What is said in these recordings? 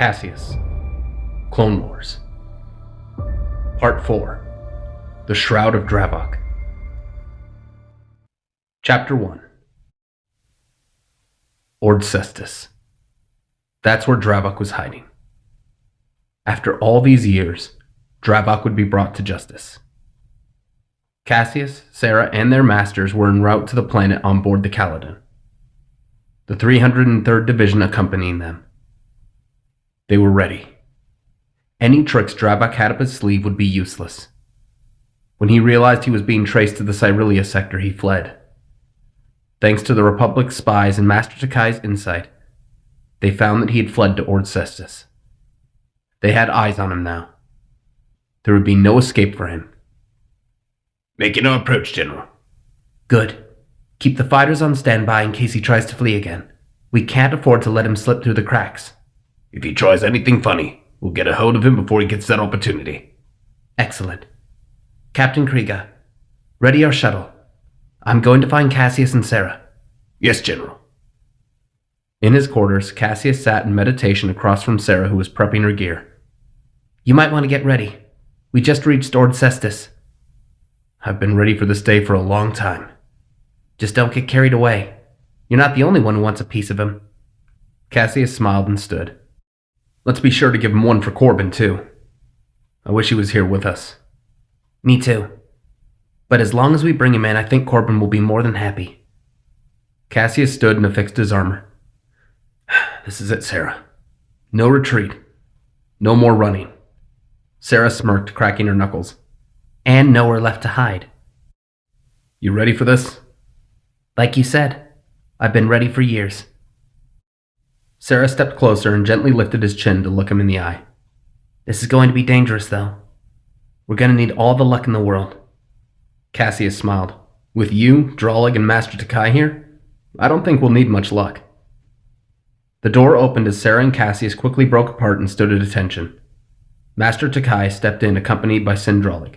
Caseus, Clone Wars, Part 4, The Shroud of Dravok. Chapter 1. Ord Cestus. That's where Dravok was hiding. After all these years, Dravok would be brought to justice. Caseus, Sarah, and their masters were en route to the planet on board the Caladan, the 303rd Division accompanying them. They were ready. Any tricks Dravok had up his sleeve would be useless. When he realized he was being traced to the Cyrilia sector, he fled. Thanks to the Republic's spies and Master Takai's insight, they found that he had fled to Ord Cestus. They had eyes on him now. There would be no escape for him. Making our approach, General. Good. Keep the fighters on standby in case he tries to flee again. We can't afford to let him slip through the cracks. If he tries anything funny, we'll get a hold of him before he gets that opportunity. Excellent. Captain Kriega, ready our shuttle. I'm going to find Caseus and Sarah. Yes, General. In his quarters, Caseus sat in meditation across from Sarah, who was prepping her gear. You might want to get ready. We just reached Ord Cestus. I've been ready for this day for a long time. Just don't get carried away. You're not the only one who wants a piece of him. Caseus smiled and stood. Let's be sure to give him one for Corbin, too. I wish he was here with us. Me too. But as long as we bring him in, I think Corbin will be more than happy. Caseus stood and affixed his armor. This is it, Sarah. No retreat. No more running. Sarah smirked, cracking her knuckles. And nowhere left to hide. You ready for this? Like you said, I've been ready for years. Sarah stepped closer and gently lifted his chin to look him in the eye. This is going to be dangerous, though. We're going to need all the luck in the world. Caseus smiled. With you, Dravok, and Master Takai here, I don't think we'll need much luck. The door opened as Sarah and Caseus quickly broke apart and stood at attention. Master Takai stepped in, accompanied by Dravok.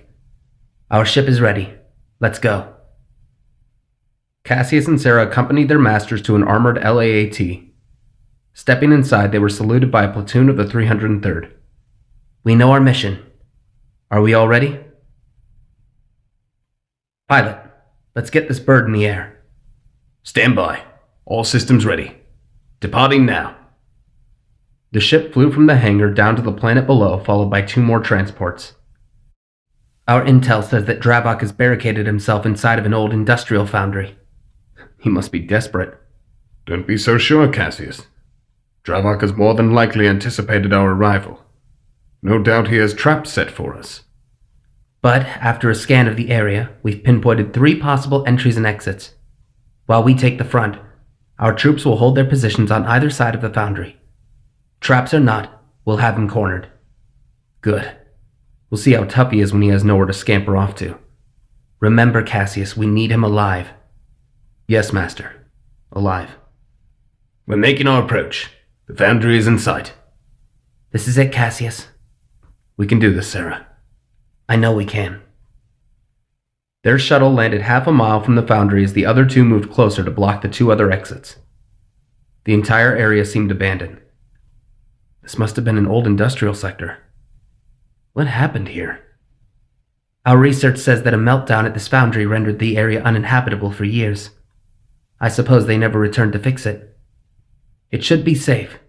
Our ship is ready. Let's go. Caseus and Sarah accompanied their masters to an armored LAAT. Stepping inside, they were saluted by a platoon of the 303rd. We know our mission. Are we all ready? Pilot, let's get this bird in the air. Stand by. All systems ready. Departing now. The ship flew from the hangar down to the planet below, followed by 2 more transports. Our intel says that Dravok has barricaded himself inside of an old industrial foundry. He must be desperate. Don't be so sure, Caseus. Dravok has more than likely anticipated our arrival. No doubt he has traps set for us. But after a scan of the area, we've pinpointed 3 possible entries and exits. While we take the front, our troops will hold their positions on either side of the foundry. Traps or not, we'll have him cornered. Good. We'll see how tough he is when he has nowhere to scamper off to. Remember, Caseus, we need him alive. Yes, Master. Alive. We're making our approach. The foundry is in sight. This is it, Caseus. We can do this, Sarah. I know we can. Their shuttle landed half a mile from the foundry as the other 2 moved closer to block the 2 other exits. The entire area seemed abandoned. This must have been an old industrial sector. What happened here? Our research says that a meltdown at this foundry rendered the area uninhabitable for years. I suppose they never returned to fix it. It should be safe,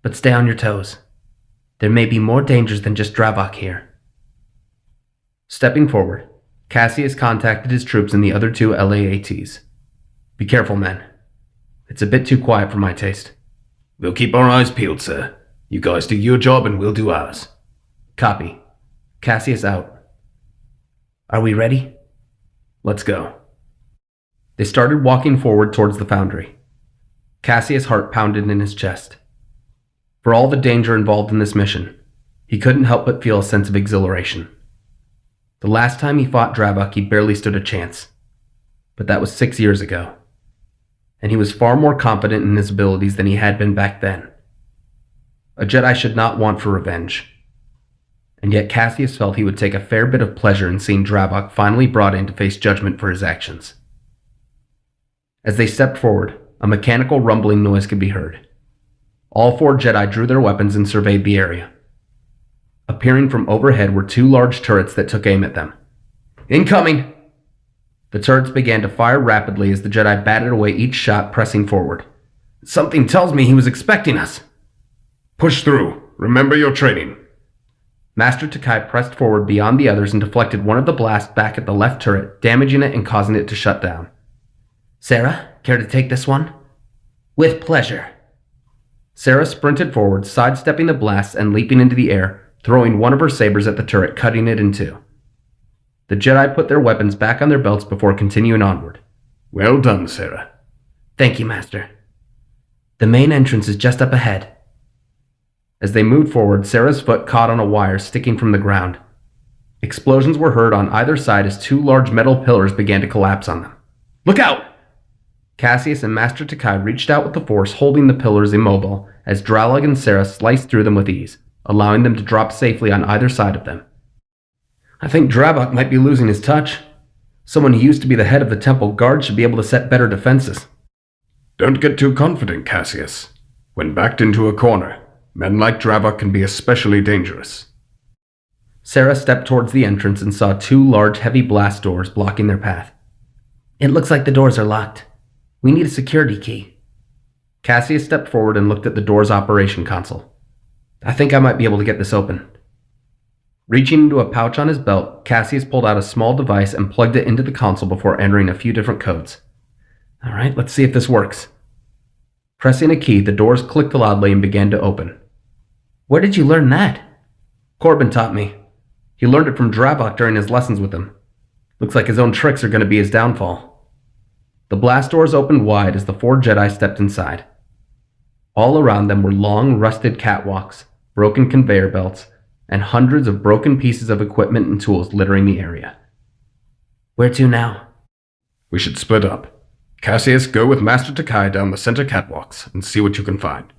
but stay on your toes. There may be more dangers than just Dravok here. Stepping forward, Caseus contacted his troops and the other 2 LAATs. Be careful, men. It's a bit too quiet for my taste. We'll keep our eyes peeled, sir. You guys do your job and we'll do ours. Copy. Caseus out. Are we ready? Let's go. They started walking forward towards the foundry. Caseus' heart pounded in his chest. For all the danger involved in this mission, he couldn't help but feel a sense of exhilaration. The last time he fought Dravok, he barely stood a chance. But that was 6 years ago. And he was far more confident in his abilities than he had been back then. A Jedi should not want for revenge. And yet Caseus felt he would take a fair bit of pleasure in seeing Dravok finally brought in to face judgment for his actions. As they stepped forward, a mechanical rumbling noise could be heard. All 4 Jedi drew their weapons and surveyed the area. Appearing from overhead were 2 large turrets that took aim at them. Incoming! The turrets began to fire rapidly as the Jedi batted away each shot, pressing forward. Something tells me he was expecting us. Push through. Remember your training. Master Takai pressed forward beyond the others and deflected one of the blasts back at the left turret, damaging it and causing it to shut down. Sarah, care to take this one? With pleasure. Sarah sprinted forward, sidestepping the blasts and leaping into the air, throwing one of her sabers at the turret, cutting it in 2. The Jedi put their weapons back on their belts before continuing onward. Well done, Sarah. Thank you, Master. The main entrance is just up ahead. As they moved forward, Sarah's foot caught on a wire sticking from the ground. Explosions were heard on either side as 2 large metal pillars began to collapse on them. Look out! Caseus and Master Takai reached out with the Force, holding the pillars immobile, as Dravok and Sarah sliced through them with ease, allowing them to drop safely on either side of them. I think Dravok might be losing his touch. Someone who used to be the head of the temple guard should be able to set better defenses. Don't get too confident, Caseus. When backed into a corner, men like Dravok can be especially dangerous. Sarah stepped towards the entrance and saw 2 large, heavy blast doors blocking their path. It looks like the doors are locked. We need a security key. Caseus stepped forward and looked at the door's operation console. I think I might be able to get this open. Reaching into a pouch on his belt, Caseus pulled out a small device and plugged it into the console before entering a few different codes. All right, let's see if this works. Pressing a key, the doors clicked loudly and began to open. Where did you learn that? Corbin taught me. He learned it from Dravok during his lessons with him. Looks like his own tricks are going to be his downfall. The blast doors opened wide as the 4 Jedi stepped inside. All around them were long, rusted catwalks, broken conveyor belts, and hundreds of broken pieces of equipment and tools littering the area. Where to now? We should split up. Caseus, go with Master Takai down the center catwalks and see what you can find.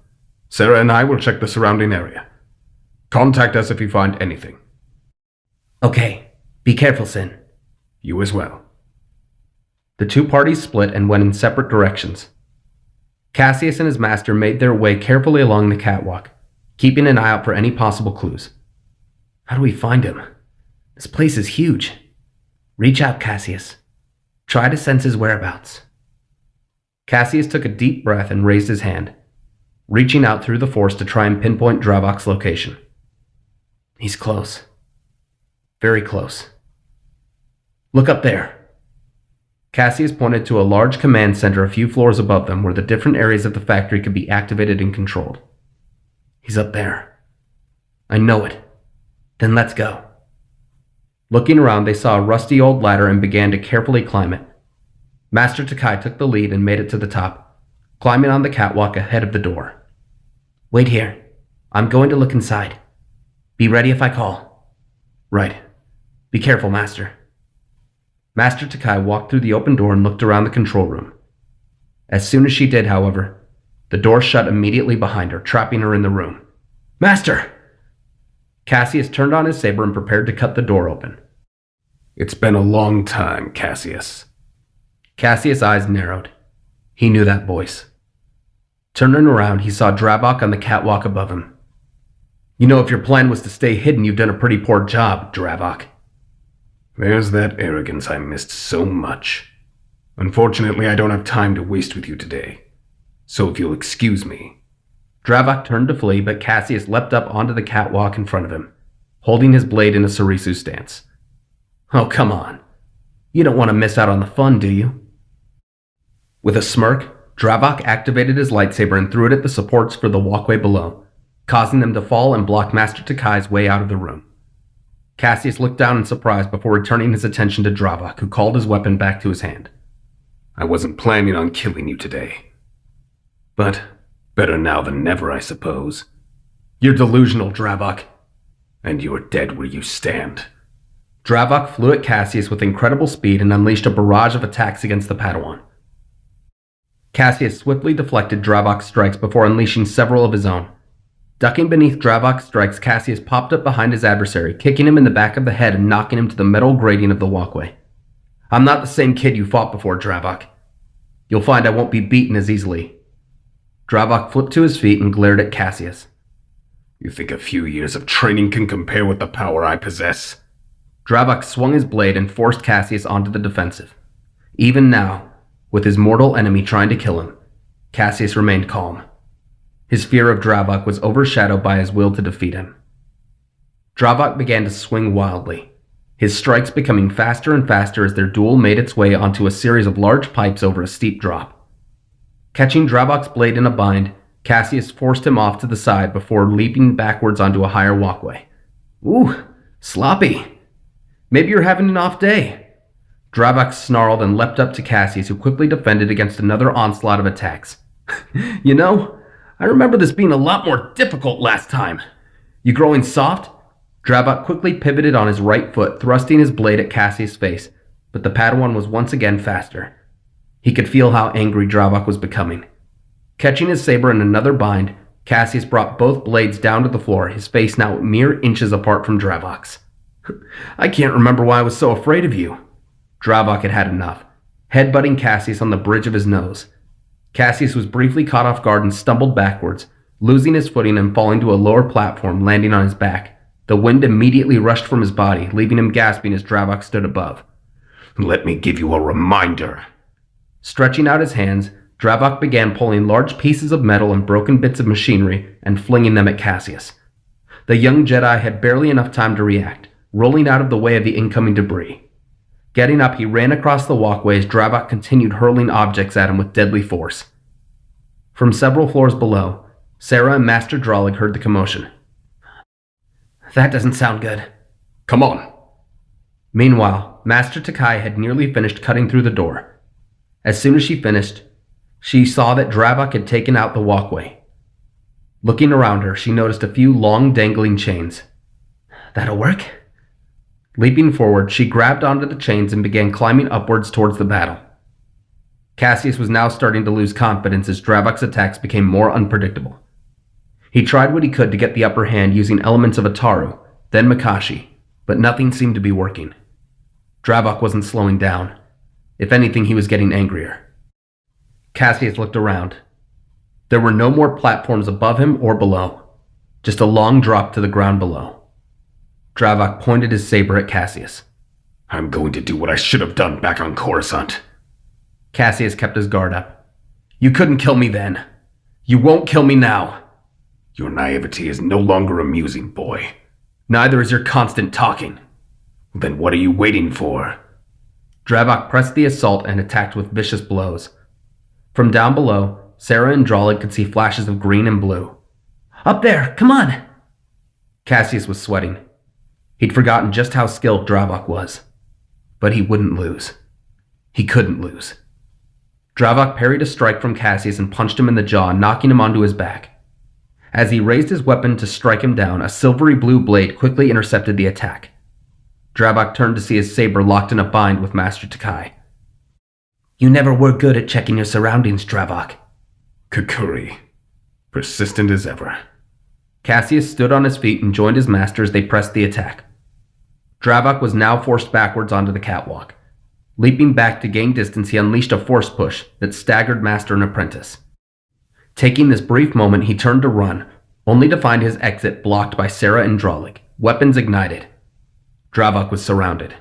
Sarah and I will check the surrounding area. Contact us if you find anything. Okay. Be careful, Sin. You as well. The 2 parties split and went in separate directions. Caseus and his master made their way carefully along the catwalk, keeping an eye out for any possible clues. How do we find him? This place is huge. Reach out, Caseus. Try to sense his whereabouts. Caseus took a deep breath and raised his hand, reaching out through the Force to try and pinpoint Dravok's location. He's close. Very close. Look up there. Caseus pointed to a large command center a few floors above them where the different areas of the factory could be activated and controlled. He's up there. I know it. Then let's go. Looking around, they saw a rusty old ladder and began to carefully climb it. Master Takai took the lead and made it to the top, climbing on the catwalk ahead of the door. Wait here. I'm going to look inside. Be ready if I call. Right. Be careful, Master. Master Takai walked through the open door and looked around the control room. As soon as she did, however, the door shut immediately behind her, trapping her in the room. Master! Caseus turned on his saber and prepared to cut the door open. It's been a long time, Caseus. Caseus' eyes narrowed. He knew that voice. Turning around, he saw Dravok on the catwalk above him. You know, if your plan was to stay hidden, you've done a pretty poor job, Dravok. There's that arrogance I missed so much. Unfortunately, I don't have time to waste with you today. So if you'll excuse me. Dravok turned to flee, but Caseus leapt up onto the catwalk in front of him, holding his blade in a Sarisu stance. Oh, come on. You don't want to miss out on the fun, do you? With a smirk, Dravok activated his lightsaber and threw it at the supports for the walkway below, causing them to fall and block Master Takai's way out of the room. Caseus looked down in surprise before returning his attention to Dravok, who called his weapon back to his hand. I wasn't planning on killing you today. But better now than never, I suppose. You're delusional, Dravok. And you're dead where you stand. Dravok flew at Caseus with incredible speed and unleashed a barrage of attacks against the Padawan. Caseus swiftly deflected Dravok's strikes before unleashing several of his own. Ducking beneath Dravok's strikes, Caseus popped up behind his adversary, kicking him in the back of the head and knocking him to the metal grating of the walkway. I'm not the same kid you fought before, Dravok. You'll find I won't be beaten as easily. Dravok flipped to his feet and glared at Caseus. You think a few years of training can compare with the power I possess? Dravok swung his blade and forced Caseus onto the defensive. Even now, with his mortal enemy trying to kill him, Caseus remained calm. His fear of Dravok was overshadowed by his will to defeat him. Dravok began to swing wildly, his strikes becoming faster and faster as their duel made its way onto a series of large pipes over a steep drop. Catching Dravok's blade in a bind, Caseus forced him off to the side before leaping backwards onto a higher walkway. Ooh, sloppy. Maybe you're having an off day. Dravok snarled and leapt up to Caseus, who quickly defended against another onslaught of attacks. You know, I remember this being a lot more difficult last time. You growing soft? Dravok quickly pivoted on his right foot, thrusting his blade at Caseus' face, but the Padawan was once again faster. He could feel how angry Dravok was becoming. Catching his saber in another bind, Caseus brought both blades down to the floor, his face now mere inches apart from Dravok's. I can't remember why I was so afraid of you. Dravok had had enough, headbutting Caseus on the bridge of his nose. Caseus was briefly caught off guard and stumbled backwards, losing his footing and falling to a lower platform, landing on his back. The wind immediately rushed from his body, leaving him gasping as Dravok stood above. Let me give you a reminder. Stretching out his hands, Dravok began pulling large pieces of metal and broken bits of machinery and flinging them at Caseus. The young Jedi had barely enough time to react, rolling out of the way of the incoming debris. Getting up, he ran across the walkway as Dravok continued hurling objects at him with deadly force. From several floors below, Sarah and Master Dravok heard the commotion. That doesn't sound good. Come on. Meanwhile, Master Takai had nearly finished cutting through the door. As soon as she finished, she saw that Dravok had taken out the walkway. Looking around her, she noticed a few long dangling chains. That'll work. Leaping forward, she grabbed onto the chains and began climbing upwards towards the battle. Caseus was now starting to lose confidence as Dravok's attacks became more unpredictable. He tried what he could to get the upper hand using elements of Ataru, then Makashi, but nothing seemed to be working. Dravok wasn't slowing down. If anything, he was getting angrier. Caseus looked around. There were no more platforms above him or below, just a long drop to the ground below. Dravok pointed his saber at Caseus. I'm going to do what I should have done back on Coruscant. Caseus kept his guard up. You couldn't kill me then. You won't kill me now. Your naivety is no longer amusing, boy. Neither is your constant talking. Then what are you waiting for? Dravok pressed the assault and attacked with vicious blows. From down below, Sarah and Dravok could see flashes of green and blue. Up there, come on! Caseus was sweating. He'd forgotten just how skilled Dravok was. But he wouldn't lose. He couldn't lose. Dravok parried a strike from Caseus and punched him in the jaw, knocking him onto his back. As he raised his weapon to strike him down, a silvery blue blade quickly intercepted the attack. Dravok turned to see his saber locked in a bind with Master Takai. You never were good at checking your surroundings, Dravok. Kukuri. Persistent as ever. Caseus stood on his feet and joined his master as they pressed the attack. Dravok was now forced backwards onto the catwalk. Leaping back to gain distance, he unleashed a force push that staggered master and apprentice. Taking this brief moment, he turned to run, only to find his exit blocked by Sarah and Dravok, weapons ignited. Dravok was surrounded.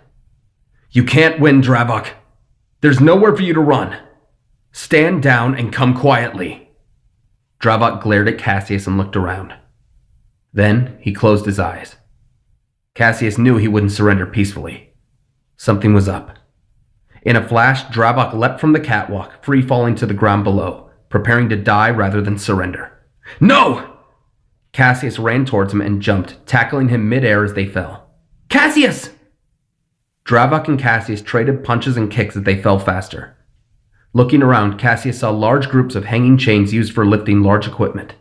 You can't win, Dravok. There's nowhere for you to run. Stand down and come quietly. Dravok glared at Caseus and looked around. Then he closed his eyes. Caseus knew he wouldn't surrender peacefully. Something was up. In a flash, Dravok leapt from the catwalk, free falling to the ground below, preparing to die rather than surrender. No! Caseus ran towards him and jumped, tackling him mid-air as they fell. Caseus! Dravok and Caseus traded punches and kicks as they fell faster. Looking around, Caseus saw large groups of hanging chains used for lifting large equipment.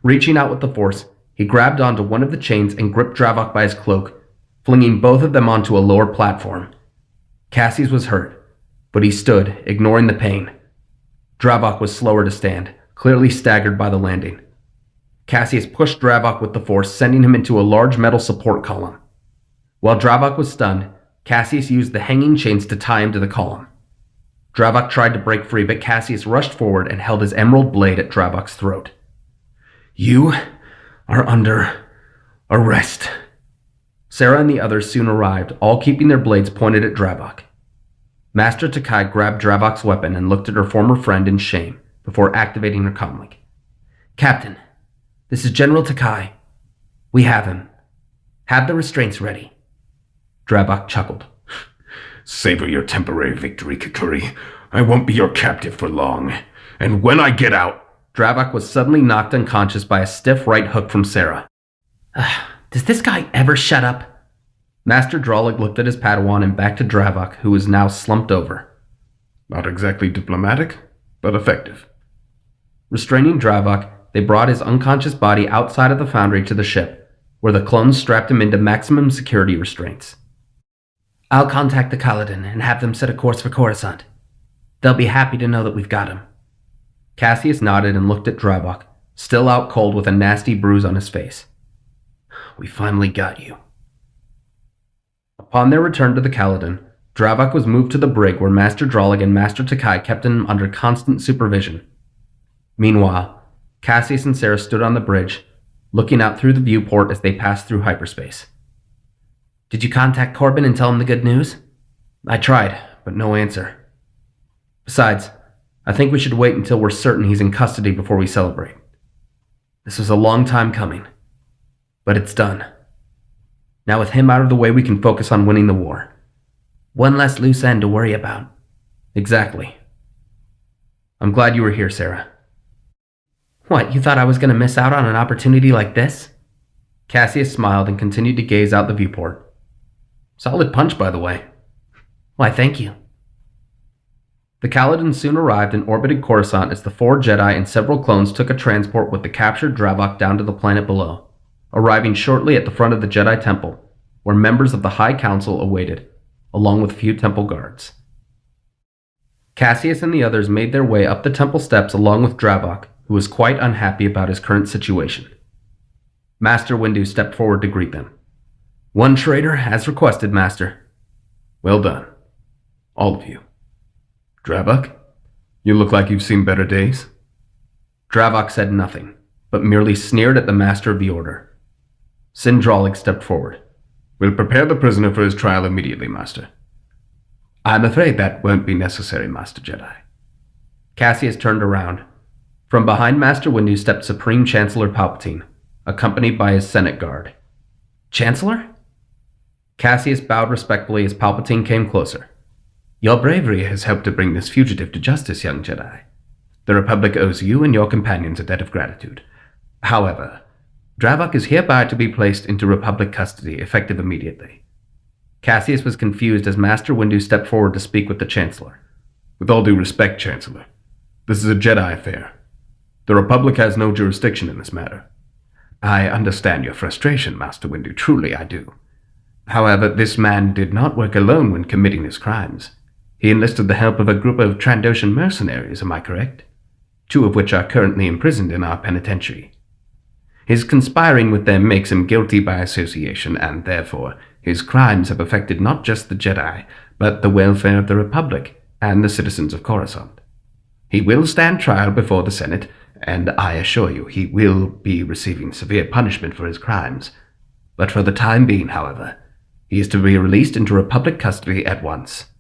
Reaching out with the force, he grabbed onto one of the chains and gripped Dravok by his cloak, flinging both of them onto a lower platform. Caseus was hurt, but he stood, ignoring the pain. Dravok was slower to stand, clearly staggered by the landing. Caseus pushed Dravok with the force, sending him into a large metal support column. While Dravok was stunned, Caseus used the hanging chains to tie him to the column. Dravok tried to break free, but Caseus rushed forward and held his emerald blade at Dravok's throat. "You are under arrest." Sarah and the others soon arrived, all keeping their blades pointed at Dravok. Master Takai grabbed Dravok's weapon and looked at her former friend in shame before activating her comlink. "Captain, this is General Takai. We have him. Have the restraints ready." Dravok chuckled. "Savor your temporary victory, Kikuri. I won't be your captive for long. And when I get out..." Dravok was suddenly knocked unconscious by a stiff right hook from Sarah. Does this guy ever shut up? Master Dravok looked at his Padawan and back to Dravok, who was now slumped over. Not exactly diplomatic, but effective. Restraining Dravok, they brought his unconscious body outside of the foundry to the ship, where the clones strapped him into maximum security restraints. "I'll contact the Kaladin and have them set a course for Coruscant. They'll be happy to know that we've got him." Caseus nodded and looked at Dravok, still out cold with a nasty bruise on his face. "We finally got you." Upon their return to the Kaladin, Dravok was moved to the brig where Master Dravok and Master Takai kept him under constant supervision. Meanwhile, Caseus and Sarah stood on the bridge, looking out through the viewport as they passed through hyperspace. "Did you contact Corbin and tell him the good news?" "I tried, but no answer. Besides, I think we should wait until we're certain he's in custody before we celebrate. This was a long time coming, but it's done. Now with him out of the way, we can focus on winning the war." "One less loose end to worry about." "Exactly. I'm glad you were here, Sarah." "What, you thought I was going to miss out on an opportunity like this?" Caseus smiled and continued to gaze out the viewport. "Solid punch, by the way." "Why, thank you." The Kaladin soon arrived and orbited Coruscant as the 4 Jedi and several clones took a transport with the captured Dravok down to the planet below, arriving shortly at the front of the Jedi Temple, where members of the High Council awaited, along with a few temple guards. Caseus and the others made their way up the temple steps along with Dravok, who was quite unhappy about his current situation. Master Windu stepped forward to greet them. "One traitor, as requested, Master." Well done. All of you. Dravok, you look like you've seen better days. Dravok said nothing, but merely sneered at the Master of the Order. Sindralig stepped forward. We'll prepare the prisoner for his trial immediately, Master. I'm afraid that won't be necessary, Master Jedi. Caseus turned around. From behind Master Windu stepped Supreme Chancellor Palpatine, accompanied by his Senate guard. "Chancellor?" Caseus bowed respectfully as Palpatine came closer. Your bravery has helped to bring this fugitive to justice, young Jedi. The Republic owes you and your companions a debt of gratitude. However, Dravok is hereby to be placed into Republic custody, effective immediately. Caseus was confused as Master Windu stepped forward to speak with the Chancellor. With all due respect, Chancellor, this is a Jedi affair. The Republic has no jurisdiction in this matter. I understand your frustration, Master Windu, truly I do. However, this man did not work alone when committing his crimes. He enlisted the help of a group of Trandoshan mercenaries, am I correct? 2 of which are currently imprisoned in our penitentiary. His conspiring with them makes him guilty by association, and therefore his crimes have affected not just the Jedi, but the welfare of the Republic and the citizens of Coruscant. He will stand trial before the Senate, and I assure you he will be receiving severe punishment for his crimes. But for the time being, however, he is to be released into Republic custody at once.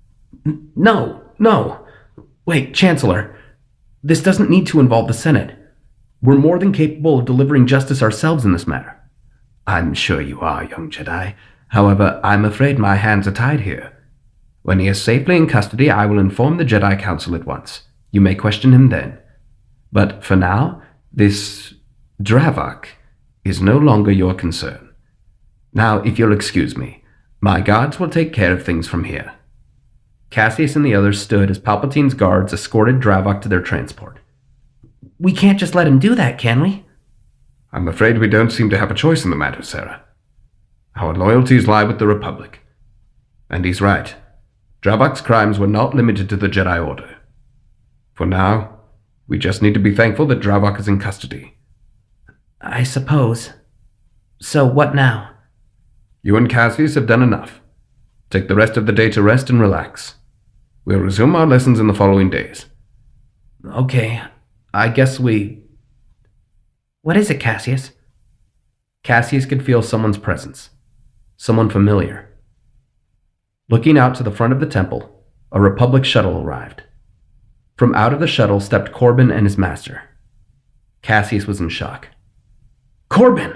No. Wait, Chancellor. This doesn't need to involve the Senate. We're more than capable of delivering justice ourselves in this matter. I'm sure you are, young Jedi. However, I'm afraid my hands are tied here. When he is safely in custody, I will inform the Jedi Council at once. You may question him then. But for now, this Dravok is no longer your concern. Now, if you'll excuse me, my guards will take care of things from here. Caseus and the others stood as Palpatine's guards escorted Dravok to their transport. "We can't just let him do that, can we?" I'm afraid we don't seem to have a choice in the matter, Sarah. Our loyalties lie with the Republic. And he's right. Dravok's crimes were not limited to the Jedi Order. For now, we just need to be thankful that Dravok is in custody. "I suppose. So what now?" You and Caseus have done enough. Take the rest of the day to rest and relax. We'll resume our lessons in the following days. Okay, I guess we... What is it, Caseus? Caseus could feel someone's presence. Someone familiar. Looking out to the front of the temple, a Republic shuttle arrived. From out of the shuttle stepped Corbin and his master. Caseus was in shock. Corbin!